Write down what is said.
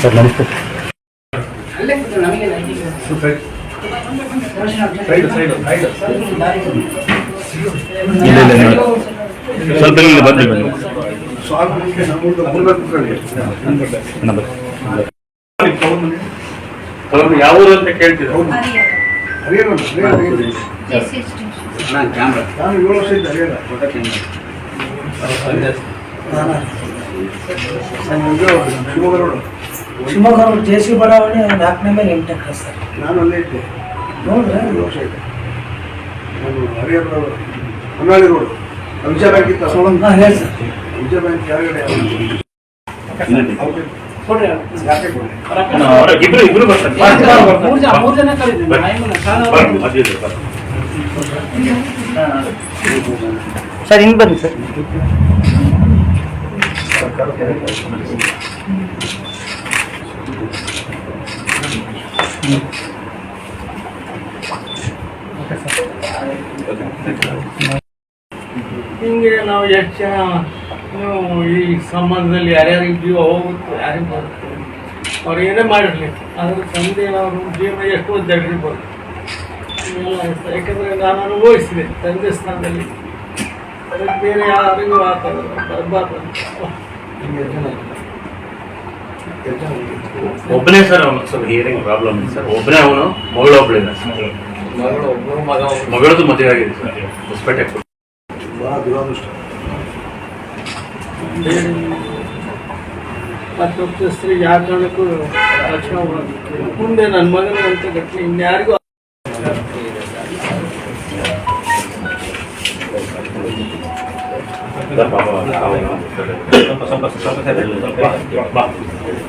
Sir ನಮಸ್ತೆ. ಸ್ವಲ್ಪ ಇಲ್ಲಿ ಬನ್ನಿ ಯಾವ ಊರು ಅಂತ ಕೇಳ್ತಿದ್ರು. Shivamogga road JC. ಬಡಾವಣೆ 4ನೇ ಮೇಲೆ ಎಂಟಕ್ಕೆ ಸರ್. ನಾನು ಅಲ್ಲೇ ಇದ್ದೆ ನೋಡ್ರಿ 2 ವರ್ಷ ಇದೆ. ನಾನು ಹರಿಹರ ಹೊನ್ನಾಳಿ ರೋಡ್ ವಿಜಯ ಬ್ಯಾಂಕ್ ಇತ್ತು. ಹೇಳಿ ಸರ್. ವಿಜಯ ಬ್ಯಾಂಕ್ ಕೆಳಗಡೆ ಇಬ್ರು ಬರ್ತಾರೆ. 3 ಜನ ಕರೀತೀನಿ ಸರ್. ಹಿಂಗೆ ಬನ್ನಿ ಸರ್. ಹಿಂಗೆ ನಾವು ಎಷ್ಟು ಜನ ಈ ಸಂಬಂಧದಲ್ಲಿ ಯಾರ್ಯಾರಿಗೆ ಜೀವ ಹೋಗುತ್ತೆ, ಯಾರಿಗೆ ಬರುತ್ತೆ, ಅವ್ರು ಏನೇ ಮಾಡಿರಲಿ ಅದ್ರ ತಂದೆ ಅವರು ಜೀವನ ಎಷ್ಟು ಒದ್ದಾಡಿರ್ಬೋದು. ಯಾಕಂದರೆ ನಾನು ಅನುಭವಿಸಿದೆ ತಂದೆ ಸ್ಥಾನದಲ್ಲಿ. ಅದಕ್ಕೆ ಬೇರೆ ಯಾರಿಗೂ ಆ ಥರ ಬರಬಾರ್ದು ಅಂತ. ಒಬ್ಬನೇ ಸರ್ ಅವನು ಸ್ವಲ್ಪ ಹಿಯರಿಂಗ್ ಪ್ರಾಬ್ಲಮ್ ಇದೆ ಸರ್. ಒಬ್ಬನೇ ಅವನು, ಮಗಳು ಒಬ್ಬಳಿದೆ. ಮಗಳದು ಮದುವೆ ಆಗಿದೆ ಸರ್ ಹೊಸಪೇಟೆ. ಭಾಳ ದುರಾದೃಷ್ಟ. ತಪ್ಪಿಸ್ತ್ರಿಗೆ ಯಾವ ಕಾರಣಕ್ಕೂ ರಕ್ಷಣೆ ಮುಂದೆ ನನ್ನ ಮಗನಿಗಂತ ಘಟನೆ ಇನ್ಯಾರಿಗೂ ಸ್ವಲ್ಪ